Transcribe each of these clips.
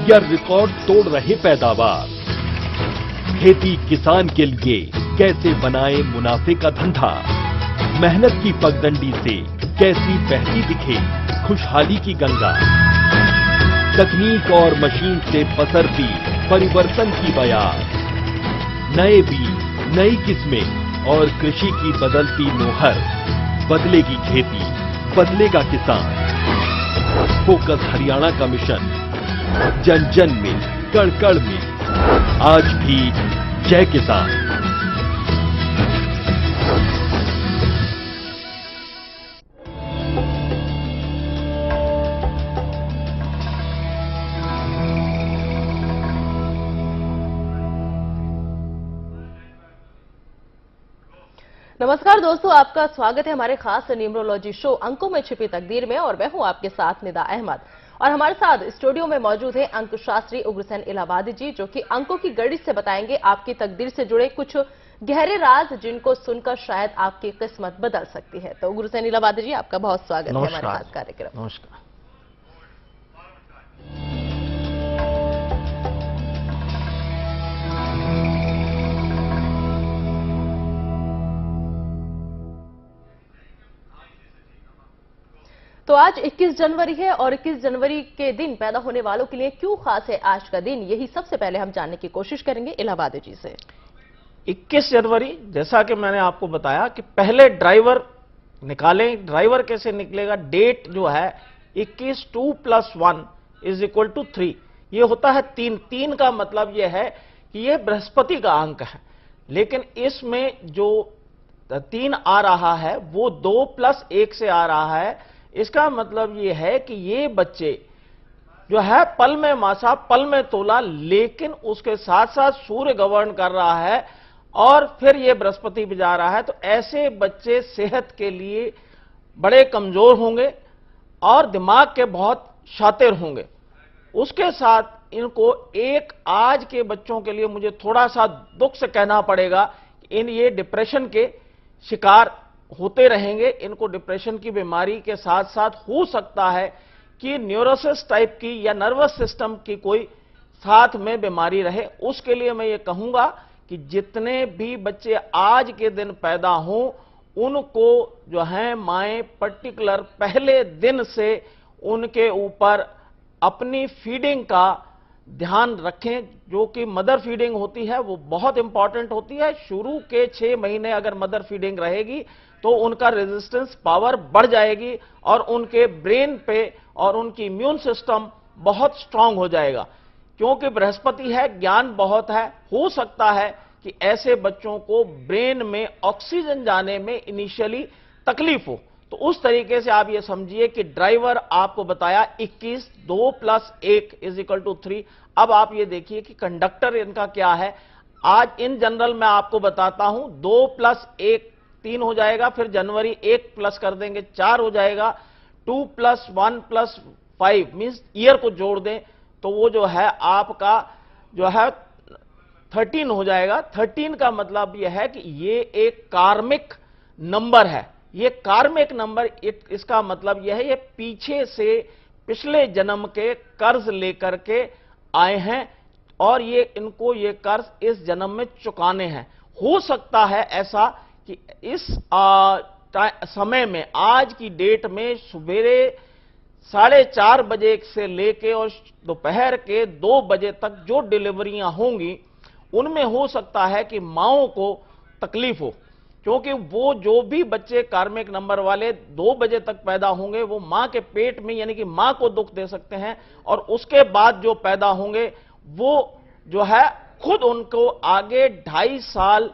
या रिकॉर्ड तोड़ रहे पैदावार। खेती किसान के लिए कैसे बनाए मुनाफे का धंधा। मेहनत की पगडंडी से कैसी बहती दिखे खुशहाली की गंगा। तकनीक और मशीन से पसरती परिवर्तन की बयार। नए बीज, नई किस्में और कृषि की बदलती नोहर। बदलेगी खेती, बदलेगा किसान। फोकस हरियाणा का मिशन, जन जन में, कण कण में, आज भी जय किसान। नमस्कार दोस्तों, आपका स्वागत है हमारे खास न्यूमरोलॉजी शो अंकों में छिपी तकदीर में। और मैं हूं आपके साथ निदा अहमद। और हमारे साथ स्टूडियो में मौजूद है अंक शास्त्री उग्रसेन इलाहाबादी जी, जो कि अंकों की गणित से बताएंगे आपकी तकदीर से जुड़े कुछ गहरे राज, जिनको सुनकर शायद आपकी किस्मत बदल सकती है। तो उग्रसेन इलाहाबादी जी, आपका बहुत स्वागत है हमारे खास कार्यक्रम। नमस्कार। तो आज 21 जनवरी है और 21 जनवरी के दिन पैदा होने वालों के लिए क्यों खास है आज का दिन, यही सबसे पहले हम जानने की कोशिश करेंगे इलाहाबादी जी से। 21 जनवरी, जैसा कि मैंने आपको बताया कि पहले ड्राइवर निकालें। ड्राइवर कैसे निकलेगा? डेट जो है 21, 2 + 1 = 3। ये होता है 3। 3 का मतलब ये है कि ये बृहस्पति का अंक है, लेकिन इसमें जो 3 आ रहा है वो 2 + 1 से आ रहा है। इसका मतलब ये है कि ये बच्चे जो है पल में मासा पल में तोला, लेकिन उसके साथ साथ सूर्य गवर्न कर रहा है और फिर ये बृहस्पति भी जा रहा है। तो ऐसे बच्चे सेहत के लिए बड़े कमजोर होंगे और दिमाग के बहुत शातिर होंगे। उसके साथ इनको एक आज के बच्चों के लिए मुझे थोड़ा सा दुख से कहना पड़ेगा कि ये डिप्रेशन के शिकार होते रहेंगे। इनको डिप्रेशन की बीमारी के साथ साथ हो सकता है कि न्यूरोसिस टाइप की या नर्वस सिस्टम की कोई साथ में बीमारी रहे। उसके लिए मैं ये कहूंगा कि जितने भी बच्चे आज के दिन पैदा हों, उनको जो है माएं पर्टिकुलर पहले दिन से उनके ऊपर अपनी फीडिंग का ध्यान रखें। जो कि मदर फीडिंग होती है वो बहुत इंपॉर्टेंट होती है। शुरू के 6 महीने अगर मदर फीडिंग रहेगी तो उनका रेजिस्टेंस पावर बढ़ जाएगी और उनके ब्रेन पे और उनकी इम्यून सिस्टम बहुत स्ट्रांग हो जाएगा। क्योंकि बृहस्पति है, ज्ञान बहुत है, हो सकता है कि ऐसे बच्चों को ब्रेन में ऑक्सीजन जाने में इनिशियली तकलीफ हो। तो उस तरीके से आप ये समझिए कि ड्राइवर आपको बताया 21, 2 + 1 = 3। अब आप ये देखिए कि कंडक्टर इनका क्या है। आज इन जनरल मैं आपको बताता हूं, 2 + 1 3 हो जाएगा, फिर जनवरी 1 प्लस कर देंगे 4 हो जाएगा, 2 + 1 + 5 मींस ईयर को जोड़ दें तो वो जो है आपका जो है 13 हो जाएगा। 13 का मतलब यह है कि ये एक कार्मिक नंबर है। ये कार्मिक नंबर, इसका मतलब यह है ये पीछे से पिछले जन्म के कर्ज लेकर के आए हैं और ये इनको ये कर्ज इस जन्म में चुकाने हैं। हो सकता है ऐसा कि इस समय में, आज की डेट में सवेरे 4:30 बजे से लेके और दोपहर के 2 बजे तक जो डिलीवरियां होंगी, उनमें हो सकता है कि माओं को तकलीफ हो। क्योंकि वो जो भी बच्चे कार्मिक नंबर वाले 2 बजे तक पैदा होंगे वो मां के पेट में, यानी कि मां को दुख दे सकते हैं। और उसके बाद जो पैदा होंगे वो जो है खुद उनको आगे 2.5 साल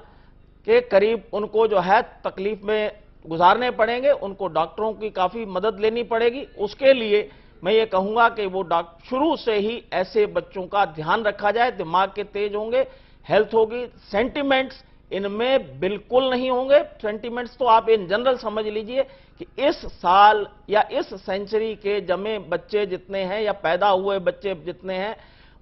के करीब उनको जो है तकलीफ में गुजारने पड़ेंगे। उनको डॉक्टरों की काफी मदद लेनी पड़ेगी। उसके लिए मैं ये कहूंगा कि वो शुरू से ही ऐसे बच्चों का ध्यान रखा जाए। दिमाग के तेज होंगे, हेल्थ होगी, सेंटिमेंट्स इनमें बिल्कुल नहीं होंगे। सेंटिमेंट्स तो आप इन जनरल समझ लीजिए कि इस साल या इस सेंचुरी के जमे बच्चे जितने हैं या पैदा हुए बच्चे जितने हैं,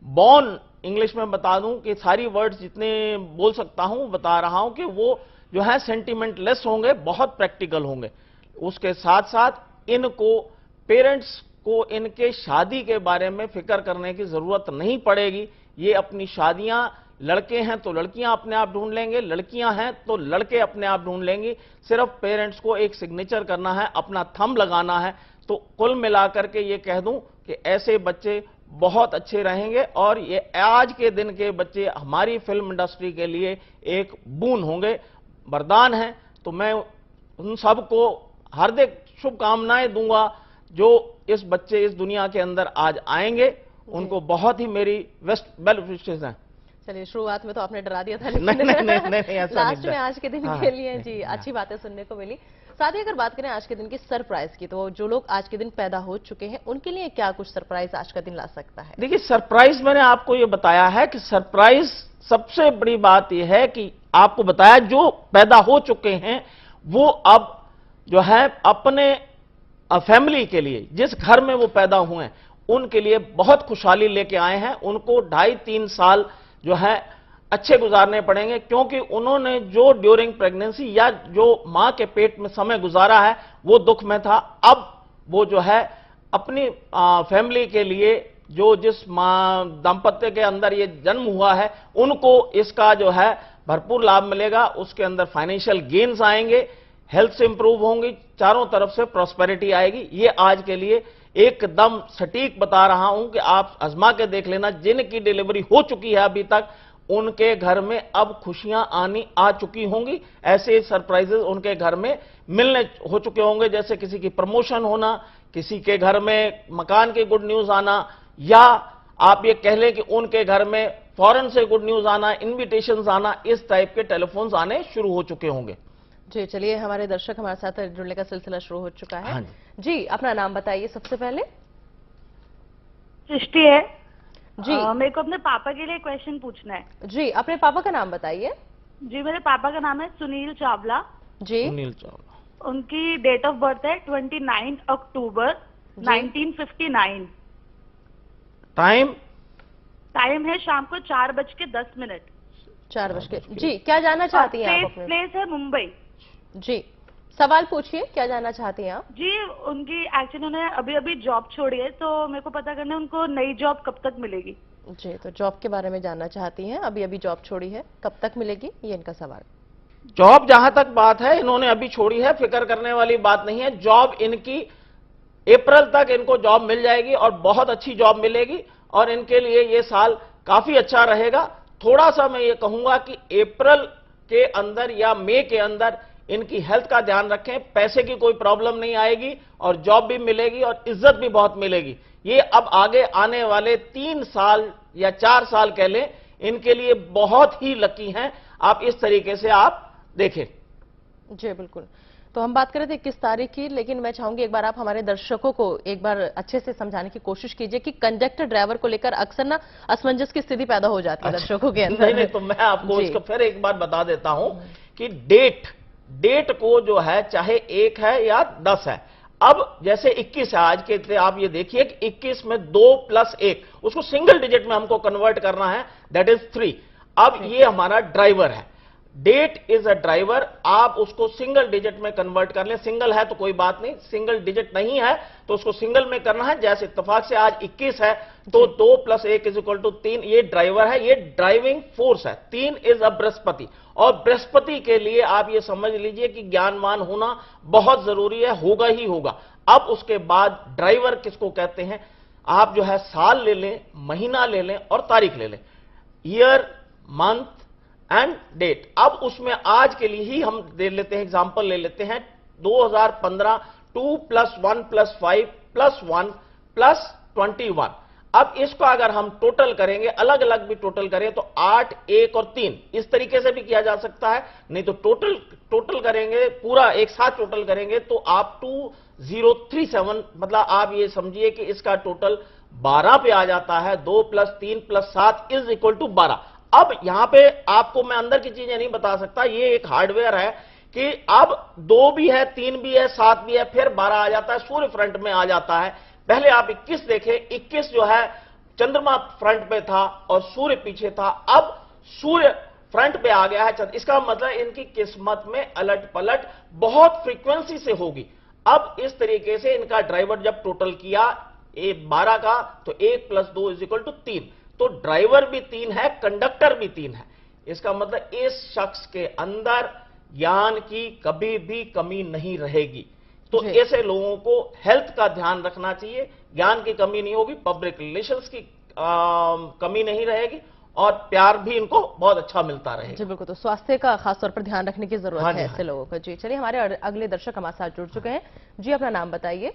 बॉर्न इंग्लिश में बता दूं कि सारी वर्ड्स जितने बोल सकता हूं बता रहा हूं कि वो जो है सेंटिमेंटलेस होंगे, बहुत प्रैक्टिकल होंगे। उसके साथ साथ इनको पेरेंट्स को इनके शादी के बारे में फिक्र करने की जरूरत नहीं पड़ेगी। ये अपनी शादियां, लड़के हैं तो लड़कियां अपने आप ढूंढ लेंगे, लड़कियां हैं तो लड़के अपने आप ढूंढ लेंगे। सिर्फ पेरेंट्स को एक सिग्नेचर करना है, अपना थंब लगाना है। तो कुल मिलाकर के ये कह दूं कि ऐसे बच्चे बहुत अच्छे रहेंगे और ये आज के दिन के बच्चे हमारी फिल्म इंडस्ट्री के लिए एक बून होंगे, वरदान है। तो मैं उन सबको हार्दिक शुभकामनाएं दूंगा जो इस बच्चे इस दुनिया के अंदर आज आएंगे, उनको बहुत ही मेरी वेल विशेस हैं। चलिए, शुरुआत में तो आपने डरा दिया था, नहीं, ऐसा लास्ट में आज के दिन के लिए जी हाँ। अच्छी बातें सुनने को मिली। साथ ही अगर बात करें आज के दिन की सरप्राइज की, तो जो लोग आज के दिन पैदा हो चुके हैं उनके लिए क्या कुछ सरप्राइज आज का दिन ला सकता है? देखिए, सरप्राइज मैंने आपको ये बताया है कि सरप्राइज सबसे बड़ी बात यह है कि आपको बताया जो पैदा हो चुके हैं वो अब जो है अपने फैमिली के लिए, जिस घर में वो पैदा हुए हैं उनके लिए बहुत खुशहाली लेके आए हैं। उनको 2.5-3 साल जो है अच्छे गुजारने पड़ेंगे, क्योंकि उन्होंने जो ड्यूरिंग प्रेगनेंसी या जो मां के पेट में समय गुजारा है वो दुख में था। अब वो जो है अपनी फैमिली के लिए, जो जिस दाम्पत्य के अंदर ये जन्म हुआ है, उनको इसका जो है भरपूर लाभ मिलेगा। उसके अंदर फाइनेंशियल गेन्स आएंगे, हेल्थ से इंप्रूव होंगी, चारों तरफ से प्रॉस्पेरिटी आएगी। ये आज के लिए एकदम सटीक बता रहा हूं कि आप आजमा के देख लेना। जिनकी डिलीवरी हो चुकी है अभी तक, उनके घर में अब खुशियां आ चुकी होंगी। ऐसे सरप्राइजेस उनके घर में मिलने हो चुके होंगे, जैसे किसी की प्रमोशन होना, किसी के घर में मकान की गुड न्यूज आना, या आप ये कह लें कि उनके घर में फॉरेन से गुड न्यूज आना, इन्विटेशंस आना, इस टाइप के टेलीफोन्स आने शुरू हो चुके होंगे। जी चलिए, हमारे दर्शक हमारे साथ जुड़ने का सिलसिला शुरू हो चुका है। हाँ जी, अपना नाम बताइए सबसे पहले। सृष्टि है जी। मेरे को अपने पापा के लिए क्वेश्चन पूछना है। जी, अपने पापा का नाम बताइए। जी, मेरे पापा का नाम है सुनील चावला। जी। सुनील चावला। उनकी डेट ऑफ बर्थ है 29 अक्टूबर 1959। टाइम है शाम को 4:10। 4 जी, क्या जानना चाहती हैं आप? प्लेस है मुंबई। जी, सवाल पूछिए, क्या जानना चाहती हैं आप? जी, उनकी एक्चुअली उन्होंने अभी अभी जॉब छोड़ी है, तो मेरे को पता करना है उनको नई जॉब कब तक मिलेगी। जी, तो जॉब के बारे में जानना चाहती हैं, अभी अभी जॉब छोड़ी है, कब तक मिलेगी, ये इनका सवाल। जॉब जहां तक बात है, इन्होंने अभी छोड़ी है, फिक्र करने वाली बात नहीं है। जॉब इनकी अप्रैल तक इनको जॉब मिल जाएगी और बहुत अच्छी जॉब मिलेगी, और इनके लिए ये साल काफी अच्छा रहेगा। थोड़ा सा मैं ये कहूंगा कि अप्रैल के अंदर या मई के अंदर इनकी हेल्थ का ध्यान रखें। पैसे की कोई प्रॉब्लम नहीं आएगी और जॉब भी मिलेगी और इज्जत भी बहुत मिलेगी। ये अब आगे आने वाले 3 साल या 4 साल कह लें, इनके लिए बहुत ही लकी हैं। आप इस तरीके से आप देखें। जी बिल्कुल। तो हम बात कर रहे थे 21 तारीख की, लेकिन मैं चाहूंगी एक बार आप हमारे दर्शकों को एक बार अच्छे से समझाने की कोशिश कीजिए कि कंडक्टर ड्राइवर को लेकर अक्सर ना असमंजस की स्थिति पैदा हो जाती है दर्शकों के अंदर। नहीं, तो मैं आपको इसको फिर एक बार बता देता हूं कि डेट को जो है चाहे 1 है या 10 है। अब जैसे 21 है आज के, आप ये देखिए कि 21 में 2 + 1, उसको सिंगल डिजिट में हमको कन्वर्ट करना है, दैट इज 3। अब ये हमारा ड्राइवर है, डेट इज अ ड्राइवर। आप उसको सिंगल डिजिट में कन्वर्ट कर लें। सिंगल है तो कोई बात नहीं, सिंगल डिजिट नहीं है तो उसको सिंगल में करना है। जैसे इत्तेफाक से आज 21 है तो 2 + 1 = 3। ये ड्राइवर है, ये ड्राइविंग फोर्स है। 3 इज अ बृहस्पति, और बृहस्पति के लिए आप ये समझ लीजिए कि ज्ञानवान होना बहुत जरूरी है, होगा ही होगा। अब उसके बाद ड्राइवर किसको कहते हैं, आप जो है साल ले लें, महीना ले लें और तारीख ले लें, ईयर, मंथ एंड डेट। अब उसमें आज के लिए ही हम दे लेते हैं, एग्जांपल ले लेते हैं 2015, 2 + 1 + 5 + 1 + 21। अब इसको अगर हम टोटल करेंगे, अलग अलग भी टोटल करें तो 8, 1 और 3, इस तरीके से भी किया जा सकता है। नहीं तो टोटल करेंगे, पूरा एक साथ टोटल करेंगे तो आप 2037, मतलब आप ये समझिए कि इसका टोटल 12 पे आ जाता है। 2 + 3 + 7 = 12। अब यहां पे आपको मैं अंदर की चीजें नहीं बता सकता, ये एक हार्डवेयर है कि अब 2 भी है, 3 भी है, 7 भी है, फिर 12 आ जाता है, सूर्य फ्रंट में आ जाता है। पहले आप 21 देखें, 21 जो है चंद्रमा फ्रंट पे था और सूर्य पीछे था, अब सूर्य फ्रंट पे आ गया है। इसका मतलब इनकी किस्मत में अलट पलट बहुत फ्रीक्वेंसी से होगी। अब इस तरीके से इनका ड्राइवर जब टोटल किया 12 का, तो 1 + 2 = 3। तो ड्राइवर भी 3 है, कंडक्टर भी 3 है। इसका मतलब इस शख्स के अंदर ज्ञान की कभी भी कमी नहीं रहेगी। तो ऐसे लोगों को हेल्थ का ध्यान रखना चाहिए, ज्ञान की कमी नहीं होगी, पब्लिक रिलेशंस की कमी नहीं रहेगी और प्यार भी इनको बहुत अच्छा मिलता रहेगा। जी बिल्कुल, तो स्वास्थ्य का खासतौर पर ध्यान रखने की जरूरत हाँ है जी, ऐसे लोगों को। जी चलिए, हमारे अगले दर्शक हमारे साथ जुड़ चुके हैं। जी अपना नाम बताइए।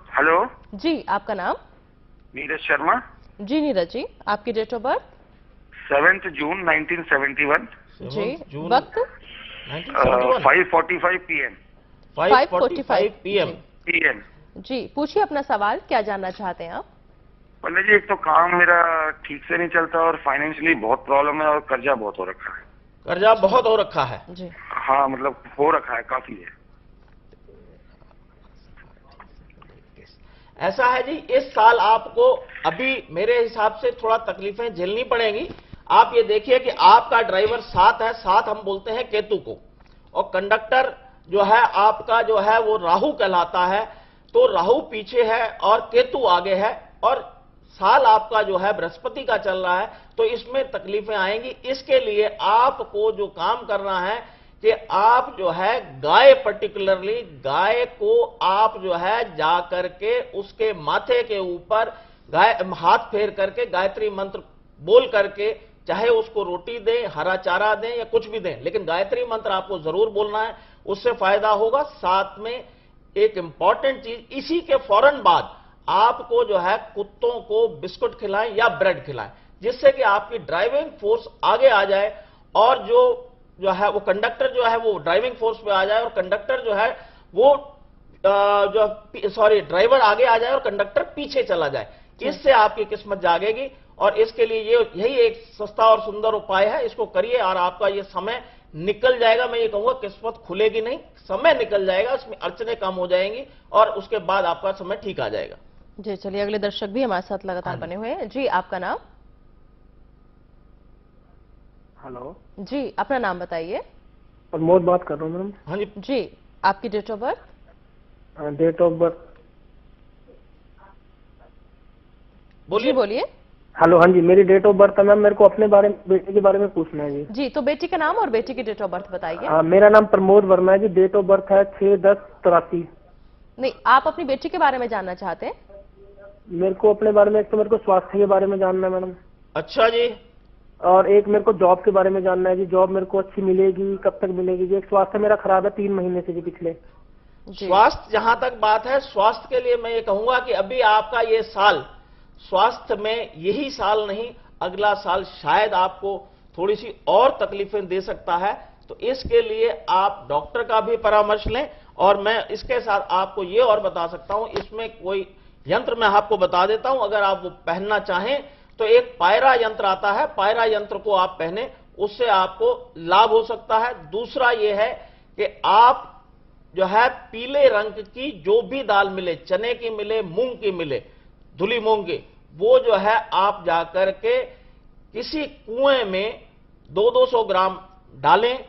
हेलो जी आपका नाम? नीरज शर्मा। जी नीरज जी, आपकी डेट ऑफ बर्थ? 7 जून 1971। जी वक्त? 5:45 PM। 5:45 PM। PM। जी पूछिए अपना सवाल, क्या जानना चाहते हैं आप? पंडित जी, एक तो काम मेरा ठीक से नहीं चलता और फाइनेंशियली बहुत प्रॉब्लम है और कर्जा बहुत हो रखा है। कर्जा बहुत हो रखा है? जी हाँ, मतलब हो रखा है, काफी है। ऐसा है जी, इस साल आपको अभी मेरे हिसाब से थोड़ा तकलीफें झेलनी पड़ेंगी। आप ये देखिए कि आपका ड्राइवर 7 है, 7 हम बोलते हैं केतु को, और कंडक्टर जो है आपका जो है वो राहु कहलाता है। तो राहु पीछे है और केतु आगे है, और साल आपका जो है बृहस्पति का चल रहा है, तो इसमें तकलीफें आएंगी। इसके लिए आपको जो काम करना है कि आप जो है गाय, पर्टिकुलरली गाय को आप जो है जा करके उसके माथे के ऊपर गाय हाथ फेर करके गायत्री मंत्र बोल करके, चाहे उसको रोटी दें, हरा चारा दें या कुछ भी दें, लेकिन गायत्री मंत्र आपको जरूर बोलना है, उससे फायदा होगा। साथ में एक इंपॉर्टेंट चीज, इसी के फौरन बाद आपको जो है कुत्तों को बिस्कुट खिलाएं या ब्रेड खिलाएं, जिससे कि आपकी ड्राइविंग फोर्स आगे आ जाए और जो है वो कंडक्टर जो है वो ड्राइविंग फोर्स पे आ जाए, और कंडक्टर जो है वो ड्राइवर आगे आ जाए और कंडक्टर पीछे चला जाए। इससे आपकी किस्मत जागेगी, और इसके लिए यही एक सस्ता और सुंदर उपाय है। इसको करिए और आपका ये समय निकल जाएगा। मैं ये कहूंगा किस्मत खुलेगी नहीं, समय निकल जाएगा, इसमें अड़चने कम हो जाएंगी और उसके बाद आपका समय ठीक आ जाएगा। जी चलिए, अगले दर्शक भी हमारे साथ लगातार बने हुए हैं। जी आपका नाम? हेलो जी अपना नाम बताइए। प्रमोद बात कर रहा हूँ मैडम। हाँ जी। जी आपकी date of birth? Date of birth बोलिए। बोलिए। हेलो, हाँ जी, मेरी डेट ऑफ बर्थ है मैम। मेरे को अपने बारे में, बेटे के बारे में पूछना है जी। जी तो बेटी का नाम और बेटी की डेट ऑफ बर्थ बताइए। मेरा नाम प्रमोद वर्मा है जी। डेट ऑफ बर्थ है 6/10/83। नहीं, आप अपनी बेटी के बारे में जानना चाहते हैं? मेरे को अपने बारे में, एक तो मेरे को स्वास्थ्य के बारे में जानना है मैडम, अच्छा जी। और एक मेरे को जॉब के बारे में जानना है जी। जॉब मेरे को अच्छी मिलेगी, कब तक मिलेगी जी? एक स्वास्थ्य मेरा खराब है 3 महीने से जी, पिछले। स्वास्थ्य जहां तक बात है, स्वास्थ्य के लिए मैं ये कहूंगा कि अभी आपका ये साल स्वास्थ्य में, यही साल नहीं अगला साल शायद आपको थोड़ी सी और तकलीफें दे सकता है। तो इसके लिए आप डॉक्टर का भी परामर्श लें। और मैं इसके साथ आपको ये और बता सकता हूं, इसमें कोई यंत्र मैं आपको बता देता हूं, अगर आप वो पहनना चाहें तो एक पायरा यंत्र आता है, पायरा यंत्र को आप पहने, उससे आपको लाभ हो सकता है। दूसरा ये है कि आप जो है पीले रंग की जो भी दाल मिले, चने की मिले, मूंग की मिले, धुली मूंग की, वो जो है आप जाकर के किसी कुएं में 200-200 ग्राम डालें।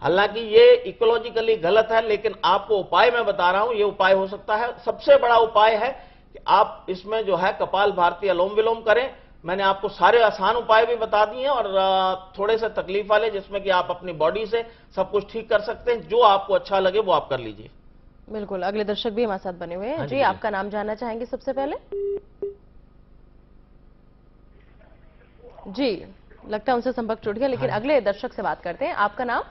हालांकि ये इकोलॉजिकली गलत है, लेकिन आपको उपाय मैं बता रहा हूं, ये उपाय हो सकता है। सबसे बड़ा उपाय है कि आप इसमें जो है कपाल भारती अनुलोम विलोम करें। मैंने आपको सारे आसान उपाय भी बता दिए हैं और थोड़े से तकलीफ वाले, जिसमें कि आप अपनी बॉडी से सब कुछ ठीक कर सकते हैं। जो आपको अच्छा लगे वो आप कर लीजिए। बिल्कुल, अगले दर्शक भी हमारे साथ बने हुए हैं। जी आपका नाम जानना चाहेंगे सबसे पहले? जी लगता है उनसे संपर्क टूट गया, लेकिन अगले दर्शक से बात करते हैं। आपका नाम?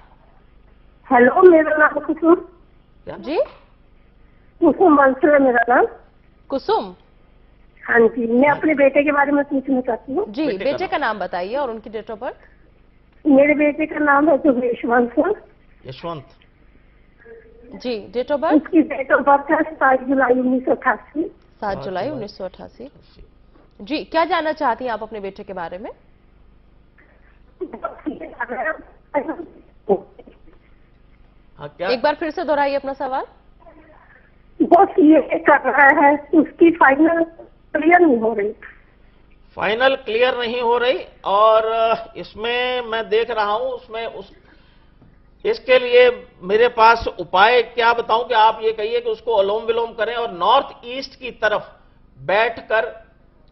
हेलो, मेरा नाम कुसुम। जी कुसुम बंसल है मेरा नाम। कुसुम? हाँ जी, मैं अपने बेटे के बारे में पूछना चाहती हूँ। जी बेटे का नाम बताइए और उनकी डेट ऑफ बर्थ। मेरे बेटे का नाम है जुगेश बंसल। यशवंत। जी डेट ऑफ बर्थ? उसकी डेट ऑफ बर्थ है 7 जुलाई 1988। 7 जुलाई 1988। जी क्या जानना चाहती हैं आप अपने बेटे के बारे में? क्या? एक बार फिर से दोहराइए अपना सवाल। बस ये कर रहा है, उसकी फाइनल क्लियर नहीं हो रही। फाइनल क्लियर नहीं हो रही, और इसमें मैं देख रहा हूं उसमें इसके लिए मेरे पास उपाय क्या बताऊं कि आप ये कहिए कि उसको अनुलोम विलोम करें और नॉर्थ ईस्ट की तरफ बैठकर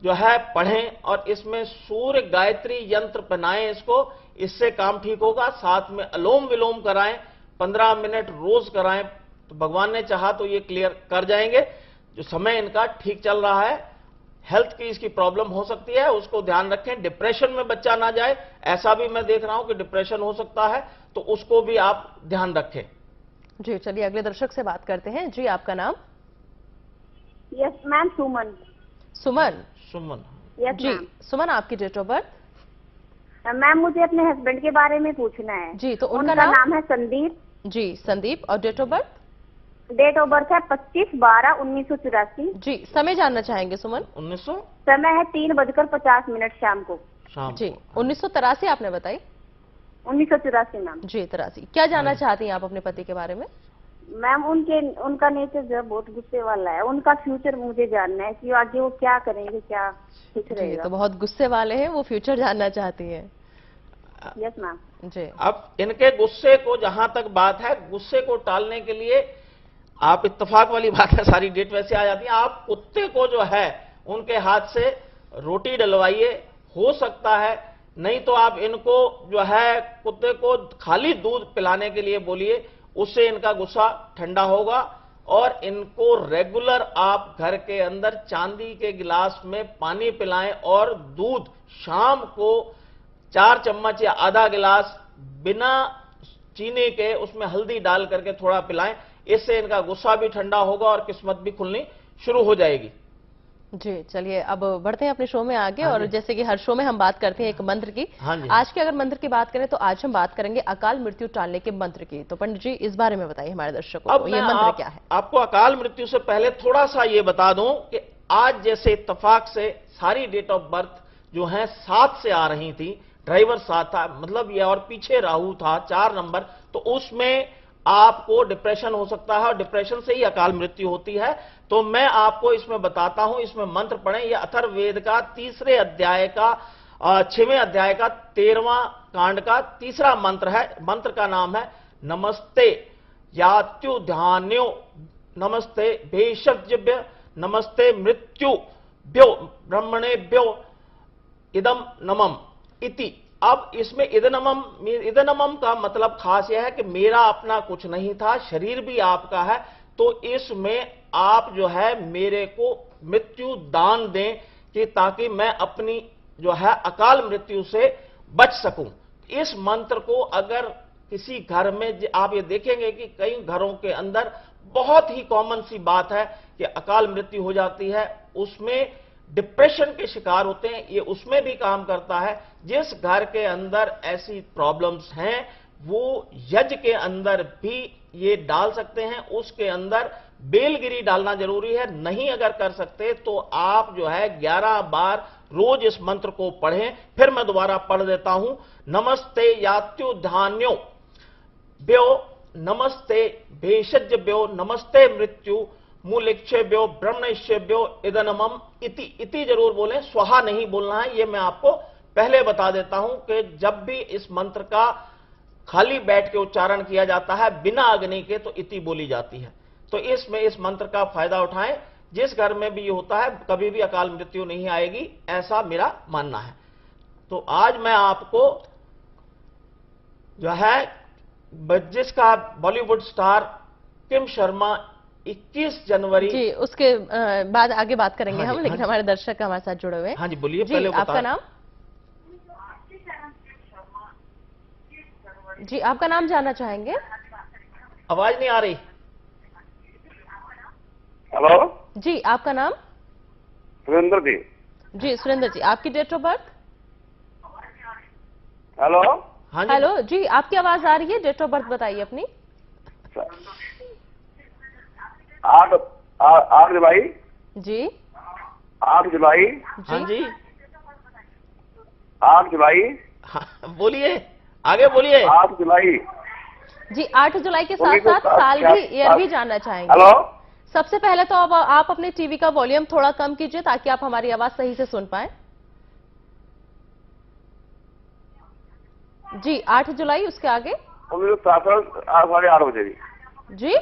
जो है पढ़ें और इसमें सूर्य गायत्री यंत्र पहनाएं इसको, इससे काम ठीक होगा। साथ में अनुलोम विलोम कराएं, 15 मिनट रोज कराएं, तो भगवान ने चाहा तो ये क्लियर कर जाएंगे। जो समय इनका ठीक चल रहा है, हेल्थ की इसकी प्रॉब्लम हो सकती है, उसको ध्यान रखें। डिप्रेशन में बच्चा ना जाए, ऐसा भी मैं देख रहा हूं कि डिप्रेशन हो सकता है, तो उसको भी आप ध्यान रखें। जी चलिए अगले दर्शक से बात करते हैं। जी आपका नाम? यस मैम, सुमन। सुमन? सुमन यस जी मैम। सुमन, आपकी डेट ऑफ बर्थ? मैम मुझे अपने हस्बैंड के बारे में पूछना है। जी तो उनका नाम है संदीप। जी संदीप, और date of birth? Date of birth है 25/12/1984। जी समय जानना चाहेंगे सुमन? 1900 समय है 3:50 शाम को। शाम जी को। 1983 आपने बताई? 1984 मैम। जी 83। क्या जानना चाहती हैं आप अपने पति के बारे में? मैम उनका नेचर जो है बहुत गुस्से वाला है। उनका फ्यूचर मुझे जानना है कि आगे वो क्या करेंगे, क्या ठीक जी रहेगा। तो बहुत गुस्से वाले हैं, वो फ्यूचर जानना चाहती हैं। Yes ma'am. जी अब इनके गुस्से को, जहां तक बात है, गुस्से को टालने के लिए आप, इत्तेफाक वाली बात है, सारी डेट वैसे आ जाती है, आप कुत्ते को जो है उनके हाथ से रोटी डलवाइए, हो सकता है। नहीं तो आप इनको जो है कुत्ते को खाली दूध पिलाने के लिए बोलिए, उससे इनका गुस्सा ठंडा होगा। और इनको रेगुलर आप घर के अंदर चांदी के गिलास में पानी पिलाएं और दूध शाम को 4 चम्मच या आधा गिलास बिना चीनी के उसमें हल्दी डाल करके थोड़ा पिलाएं। इससे इनका गुस्सा भी ठंडा होगा और किस्मत भी खुलनी शुरू हो जाएगी। जी चलिए अब बढ़ते हैं अपने शो में आगे। और जैसे कि हर शो में हम बात करते हैं एक मंत्र की, आज के अगर मंत्र की बात करें तो आज हम बात करेंगे अकाल मृत्यु टालने के मंत्र की। तो पंडित जी इस बारे में बताइए हमारे दर्शकों को, ये मंत्र क्या है? आपको अकाल मृत्यु से पहले थोड़ा सा ये बता दूं कि आज जैसे इत्तेफाक से सारी डेट ऑफ बर्थ जो है 7 से आ रही थी, ड्राइवर 7 था, मतलब ये, और पीछे राहु था 4 नंबर, तो उसमें आपको डिप्रेशन हो सकता है और डिप्रेशन से ही अकाल मृत्यु होती है। तो मैं आपको इसमें बताता हूं, इसमें मंत्र पढ़ें। यह अथर्ववेद का 3 अध्याय का 6वें अध्याय का 13वां कांड का 3रा मंत्र है। मंत्र का नाम है नमस्ते यात्युधान्यो नमस्ते भेषज्यभ्य नमस्ते मृत्युभ्यो ब्रह्मणेभ्यो इदम नमम इति। अब इसमें इदनमम का मतलब खास यह है कि मेरा अपना कुछ नहीं था, शरीर भी आपका है, तो इसमें आप जो है मेरे को मृत्यु दान दें कि ताकि मैं अपनी जो है अकाल मृत्यु से बच सकूं। इस मंत्र को अगर किसी घर में, आप ये देखेंगे कि कई घरों के अंदर बहुत ही कॉमन सी बात है कि अकाल मृत्यु हो जाती है, उसमें डिप्रेशन के शिकार होते हैं, ये उसमें भी काम करता है। जिस घर के अंदर ऐसी प्रॉब्लम्स हैं वो यज्ञ के अंदर भी ये डाल सकते हैं, उसके अंदर बेलगिरी डालना जरूरी है। नहीं अगर कर सकते तो आप जो है 11 बार रोज इस मंत्र को पढ़ें। फिर मैं दोबारा पढ़ देता हूं। नमस्ते यात्युधान्यो व्यो नमस्ते भेषज्यभ्यो नमस्ते मृत्यु मूलिक्षेभ्यो ब्रह्मणेभ्यो इदनमम इति। इति जरूर बोलें, स्वाहा नहीं बोलना है। ये मैं आपको पहले बता देता हूं कि जब भी इस मंत्र का खाली बैठ के उच्चारण किया जाता है बिना अग्नि के, तो इति बोली जाती है। तो इसमें इस मंत्र का फायदा उठाएं। जिस घर में भी ये होता है कभी भी अकाल मृत्यु नहीं आएगी, ऐसा मेरा मानना है। तो आज मैं आपको जो है जिसका बॉलीवुड स्टार किम शर्मा 21 जनवरी जी, उसके बाद आगे बात करेंगे हाँ हम, लेकिन हमारे दर्शक हमारे साथ जुड़े हुए हैं। हाँ जी बोलिए। जी, पहले आपका नाम? जी आपका नाम जानना चाहेंगे? आवाज नहीं आ रही। हेलो जी आपका नाम? सुरेंद्र जी। जी सुरेंद्र जी, आपकी डेट ऑफ बर्थ? हेलो हाँ जी। हेलो जी, आपकी आवाज आ रही है, डेट ऑफ बर्थ बताइए अपनी। 8 जुलाई। जी 8 जुलाई। हाँ जी 8 जुलाई। हाँ, बोलिए, आगे बोलिए। 8 जुलाई। जी 8 जुलाई के साथ साथ साल भी, ईयर भी जानना चाहेंगे। हेलो सबसे पहले तो अब आप अपने टीवी का वॉल्यूम थोड़ा कम कीजिए ताकि आप हमारी आवाज सही से सुन पाए। जी 8 जुलाई, उसके आगे? 1967 8:30 बजे जी। जी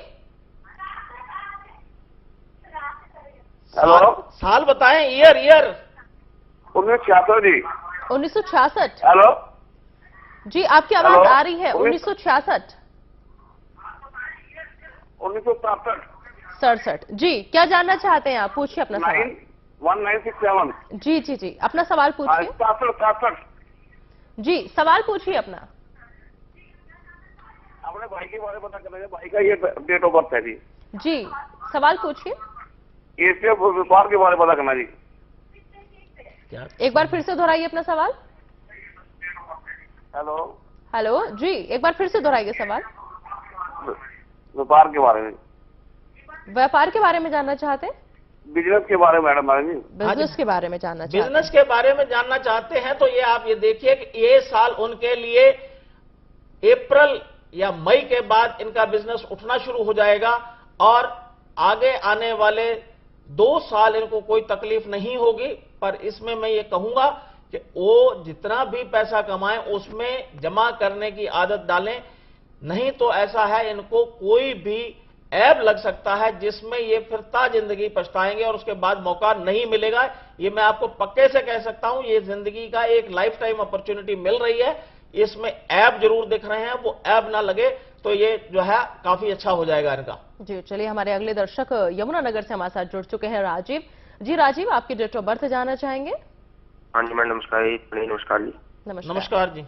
हेलो, साल बताएं, ईयर ईयर। 1966 जी। 1966। हेलो जी आपकी आवाज हेलो? आ रही है। 1966। 1967 67। जी क्या जानना चाहते हैं आप? पूछिए अपना सवाल। 1967। जी जी जी अपना सवाल पूछिए। 67। जी सवाल पूछिए अपना। अपने भाई के बारे में पता करना है, भाई का ये डेट ऑफ बर्थ है जी। जी सवाल पूछिए। इसके व्यापार के बारे में पता करना जी। एक बार फिर से दोहराइए अपना सवाल। हेलो, हेलो जी एक बार फिर से दोहराइए सवाल। व्यापार के बारे में, व्यापार के बारे में जानना चाहते हैं? बिजनेस के बारे में मैडम जी। बिजनेस के बारे में जानना चाहते बिजनेस के बारे में जानना चाहते हैं तो ये आप ये देखिए कि ये साल उनके लिए अप्रैल या मई के बाद इनका बिजनेस उठना शुरू हो जाएगा और आगे आने वाले 2 साल इनको कोई तकलीफ नहीं होगी। पर इसमें मैं ये कहूंगा कि वो जितना भी पैसा कमाएं उसमें जमा करने की आदत डालें, नहीं तो ऐसा है इनको कोई भी ऐब लग सकता है जिसमें ये फिर ता जिंदगी पछताएंगे और उसके बाद मौका नहीं मिलेगा। ये मैं आपको पक्के से कह सकता हूं, ये जिंदगी का एक लाइफ टाइम अपॉर्चुनिटी मिल रही है। इसमें ऐब जरूर दिख रहे हैं, वो ऐब ना लगे तो ये जो है काफी अच्छा हो जाएगा इनका। जी चलिए हमारे अगले दर्शक यमुनानगर से हमारे साथ जुड़ चुके हैं राजीव जी। राजीव आपकी डेट ऑफ बर्थ जानना चाहेंगे? हाँ जी मैडम, नमस्कार जी। नमस्कार जी। नमस्कार जी।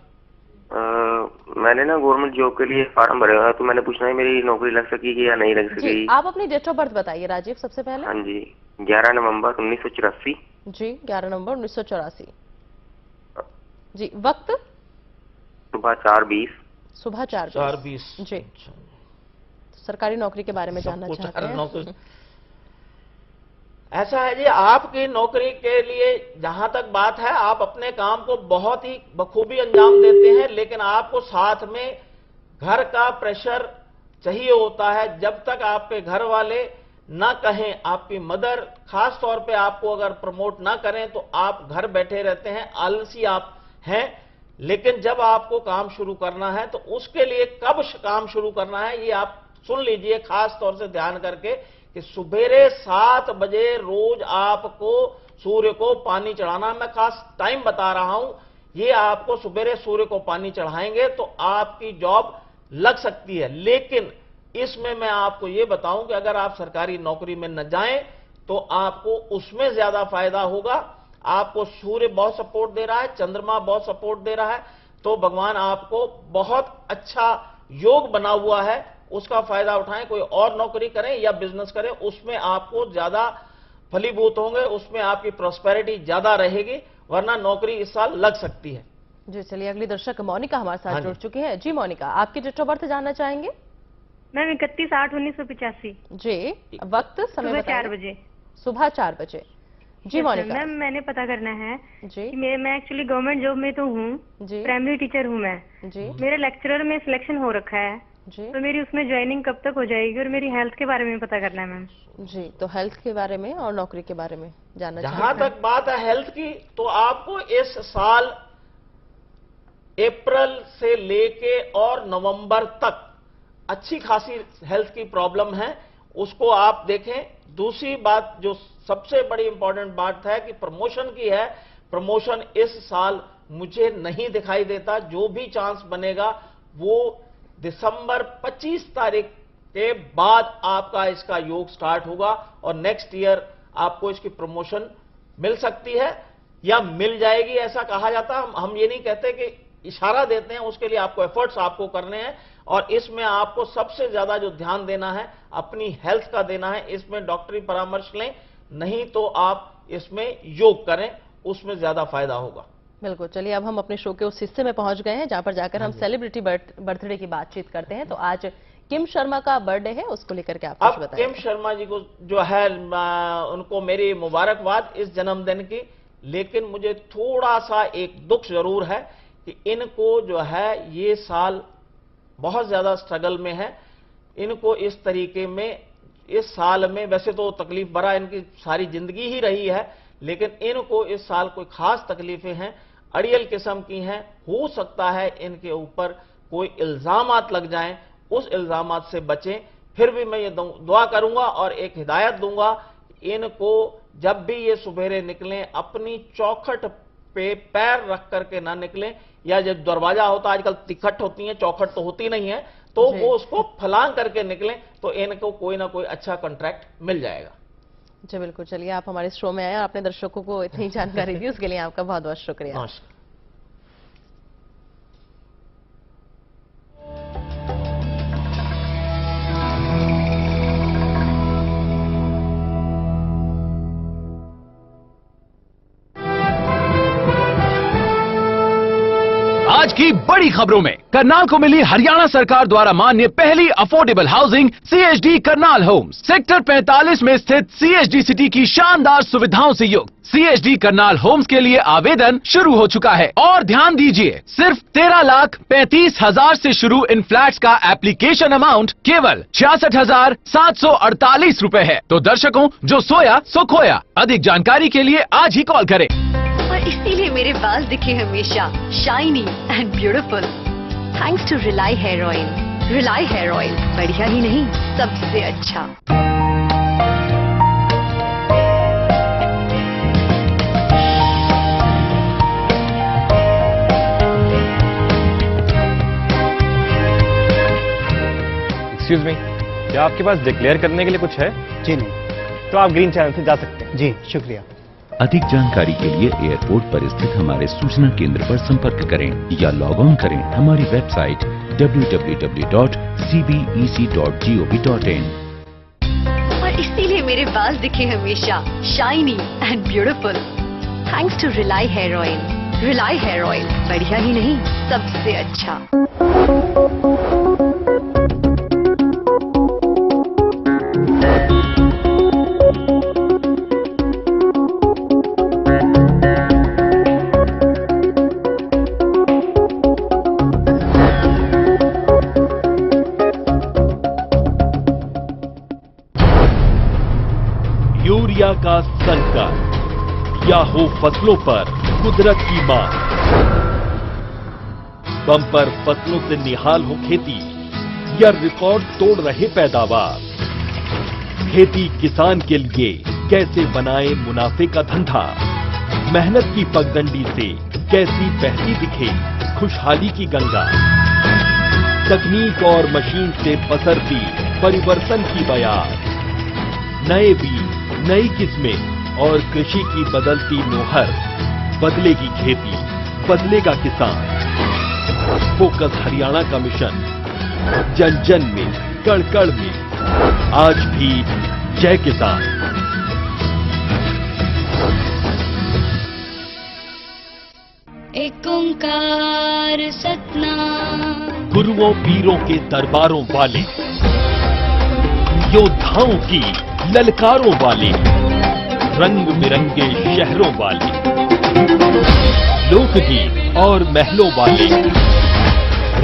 मैंने ना गवर्नमेंट जॉब के लिए फार्म भरा है, तो मैंने पूछना है मेरी नौकरी लग सकेगी या नहीं लग जी सकेगी। आप अपनी डेट ऑफ बर्थ बताइए राजीव सबसे पहले। हाँ जी, 11 नवंबर 1984। जी 11 नवंबर 1984। जी वक्त? सुबह 4:20। सुबह 4:20। जी सरकारी नौकरी के बारे में जानना चाहते हैं? ऐसा है जी, आपकी नौकरी के लिए जहां तक बात है आप अपने काम को बहुत ही बखूबी अंजाम देते हैं, लेकिन आपको साथ में घर का प्रेशर चाहिए होता है। जब तक आपके घर वाले ना कहें, आपकी मदर खास तौर पे आपको अगर प्रमोट ना करें तो आप घर बैठे रहते हैं, आलसी आप हैं। लेकिन जब आपको काम शुरू करना है तो उसके लिए कब काम शुरू करना है ये आप सुन लीजिए खास तौर से ध्यान करके कि सुबेरे 7 बजे रोज आपको सूर्य को पानी चढ़ाना। मैं खास टाइम बता रहा हूं, ये आपको सुबेरे सूर्य को पानी चढ़ाएंगे तो आपकी जॉब लग सकती है। लेकिन इसमें मैं आपको ये बताऊं कि अगर आप सरकारी नौकरी में न जाएं तो आपको उसमें ज्यादा फायदा होगा। आपको सूर्य बहुत सपोर्ट दे रहा है, चंद्रमा बहुत सपोर्ट दे रहा है, तो भगवान आपको बहुत अच्छा योग बना हुआ है, उसका फायदा उठाएं। कोई और नौकरी करें या बिजनेस करें, उसमें आपको ज्यादा फलीभूत होंगे, उसमें आपकी प्रॉस्पेरिटी ज्यादा रहेगी, वरना नौकरी इस साल लग सकती है। जी चलिए अगली दर्शक मोनिका हमारे साथ जुड़ चुकी है। जी मोनिका आपकी डेट ऑफ बर्थ जानना चाहेंगे? मैम 31/8/1985। जी वक्त समय सुबह बताइए। 4 बजे। सुबह 4 बजे। जी मोनिका। मैम मैंने पता करना है जी कि मैं एक्चुअली गवर्नमेंट जॉब में तो हूँ, जी प्राइमरी टीचर हूँ मैं। जी मेरे लेक्चरर में सिलेक्शन हो रखा है, जी तो मेरी उसमें ज्वाइनिंग कब तक हो जाएगी और मेरी हेल्थ के बारे में पता करना है मैम। जी तो हेल्थ के बारे में और नौकरी के बारे में जानना जहां चाहते हैं? तक बात है हेल्थ की, तो आपको इस साल अप्रैल से लेके और नवंबर तक अच्छी खासी हेल्थ की प्रॉब्लम है, उसको आप देखें। दूसरी बात जो सबसे बड़ी इंपॉर्टेंट बात है कि प्रमोशन की है, प्रमोशन इस साल मुझे नहीं दिखाई देता। जो भी चांस बनेगा वो दिसंबर 25 तारीख के बाद आपका इसका योग स्टार्ट होगा और नेक्स्ट ईयर आपको इसकी प्रमोशन मिल सकती है या मिल जाएगी, ऐसा कहा जाता है। हम ये नहीं कहते कि इशारा देते हैं, उसके लिए आपको एफर्ट्स आपको करने हैं और इसमें आपको सबसे ज्यादा जो ध्यान देना है अपनी हेल्थ का देना है। इसमें डॉक्टरी परामर्श लें, नहीं तो आप इसमें योग करें, उसमें ज्यादा फायदा होगा। बिल्कुल चलिए अब हम अपने शो के उस हिस्से में पहुंच गए हैं जहां पर जाकर हम सेलिब्रिटी बर्थडे की बातचीत करते हैं। तो आज किम शर्मा का बर्थडे है, उसको लेकर के आप कुछ अब बताइए। किम शर्मा जी को जो है उनको मेरी मुबारकबाद इस जन्मदिन की, लेकिन मुझे थोड़ा सा एक दुख जरूर है कि इनको जो है ये साल बहुत ज्यादा स्ट्रगल में है। इनको इस तरीके में इस साल में, वैसे तो तकलीफ भरा इनकी सारी जिंदगी ही रही है, लेकिन इनको इस साल कोई खास तकलीफें हैं, अड़ियल किस्म की हैं। हो सकता है इनके ऊपर कोई इल्जामात लग जाएं, उस इल्जामात से बचें। फिर भी मैं ये दुआ करूंगा और एक हिदायत दूंगा, इनको जब भी ये सुबेरे निकलें अपनी चौखट पे पैर रख करके ना निकलें, या जब दरवाजा होता, आजकल तिखट होती है, चौखट तो होती नहीं है, तो वो उसको फलांग करके निकलें, तो इनको कोई ना कोई अच्छा कॉन्ट्रैक्ट मिल जाएगा। जी बिल्कुल, चलिए आप हमारे शो में आए और आपने दर्शकों को इतनी जानकारी दी, उसके लिए आपका बहुत बहुत शुक्रिया। नमस्कार। आज की बड़ी खबरों में करनाल को मिली हरियाणा सरकार द्वारा मान्य पहली affordable housing CHD Karnal homes. Sector 45 में स्थित सीएचडी सिटी की शानदार सुविधाओं से युक्त सीएचडी करनाल होम्स के लिए आवेदन शुरू हो चुका है। और ध्यान दीजिए, सिर्फ 13,35,000 से शुरू इन फ्लैट्स का एप्लीकेशन अमाउंट केवल 66,748 रुपए है। तो दर्शकों, जो सोया सो खोया। अधिक जानकारी के लिए आज ही कॉल करें। और इसीलिए मेरे बाल दिखे हमेशा shiny and beautiful, thanks to Rely hair oil. Rely hair oil, बढ़िया ही नहीं, सबसे अच्छा। एक्सक्यूज मी, क्या आपके पास डिक्लेयर करने के लिए कुछ है? जी नहीं। तो आप ग्रीन चैनल से जा सकते हैं। जी शुक्रिया। अधिक जानकारी के लिए एयरपोर्ट पर स्थित हमारे सूचना केंद्र पर संपर्क करें या लॉग ऑन करें हमारी वेबसाइट www.cbec.gov.in। और इसीलिए मेरे बाल दिखे हमेशा shiny and beautiful, thanks to Rely hair oil. Rely hair oil, बढ़िया ही नहीं, सबसे अच्छा। यूरिया का संकट या हो फसलों पर कुदरत की मार, बम्पर फसलों से निहाल हो खेती या रिकॉर्ड तोड़ रहे पैदावार, खेती किसान के लिए कैसे बनाए मुनाफे का धंधा, मेहनत की पगडंडी से कैसी बहती दिखे खुशहाली की गंगा, तकनीक और मशीन से पसरती परिवर्तन की बयार, नए बीज, नई किस्में और कृषि की बदलती नोहर, बदलेगी खेती, बदलेगा किसान। फोकस हरियाणा का मिशन, जन जन में, कण कण में, आज भी जय किसान। एक ओंकार सतनाम। गुरुओं पीरों के दरबारों वाले, योद्धाओं की ललकारों वाले, रंग बिरंगे शहरों वाले, लोकगीत और महलों वाले,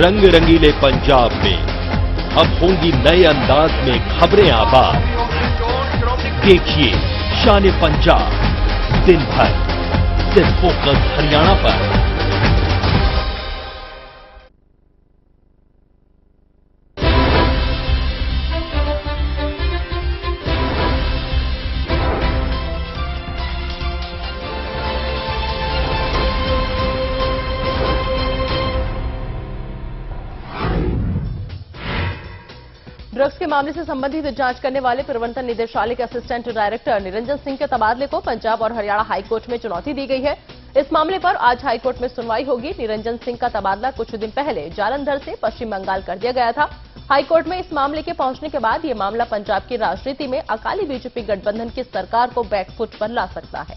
रंग रंगीले पंजाब में अब होंगी नए अंदाज में खबरें आबाद। देखिए शान पंजाब दिन भर सिर्फ फोकस हरियाणा पर। ड्रग्स के मामले से संबंधित जांच करने वाले प्रवर्तन निदेशालय के असिस्टेंट डायरेक्टर निरंजन सिंह के तबादले को पंजाब और हरियाणा हाईकोर्ट में चुनौती दी गई है। इस मामले पर आज हाईकोर्ट में सुनवाई होगी। निरंजन सिंह का तबादला कुछ दिन पहले जालंधर से पश्चिम बंगाल कर दिया गया था। हाईकोर्ट में इस मामले के पहुंचने के बाद ये मामला पंजाब की राजनीति में अकाली बीजेपी गठबंधन की सरकार को बैकफुट पर ला सकता है।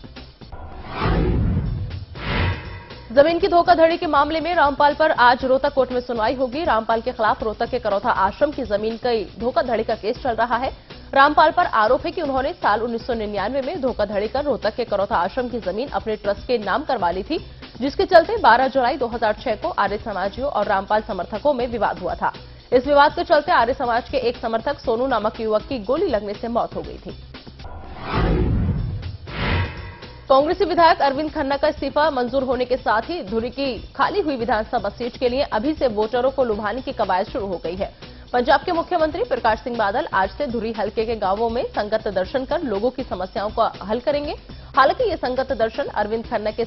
जमीन की धोखाधड़ी के मामले में रामपाल पर आज रोहतक कोर्ट में सुनवाई होगी। रामपाल के खिलाफ रोहतक के करौथा आश्रम की जमीन की धोखाधड़ी का केस चल रहा है। रामपाल पर आरोप है कि उन्होंने साल 1999 में धोखाधड़ी कर रोहतक के करौथा आश्रम की जमीन अपने ट्रस्ट के नाम करवा ली थी, जिसके चलते 12 जुलाई 2006 को आर्य समाजियों और रामपाल समर्थकों में विवाद हुआ था। इस विवाद के चलते आर्य समाज के एक समर्थक सोनू नामक युवक की गोली लगने से मौत हो गई थी। कांग्रेसी विधायक अरविंद खन्ना का इस्तीफा मंजूर होने के साथ ही धुरी की खाली हुई विधानसभा सीट के लिए अभी से वोटरों को लुभाने की कवायद शुरू हो गई है। पंजाब के मुख्यमंत्री प्रकाश सिंह बादल आज से धुरी हलके के गांवों में संगत दर्शन कर लोगों की समस्याओं का हल करेंगे। हालांकि ये संगत दर्शन अरविंद खन्ना के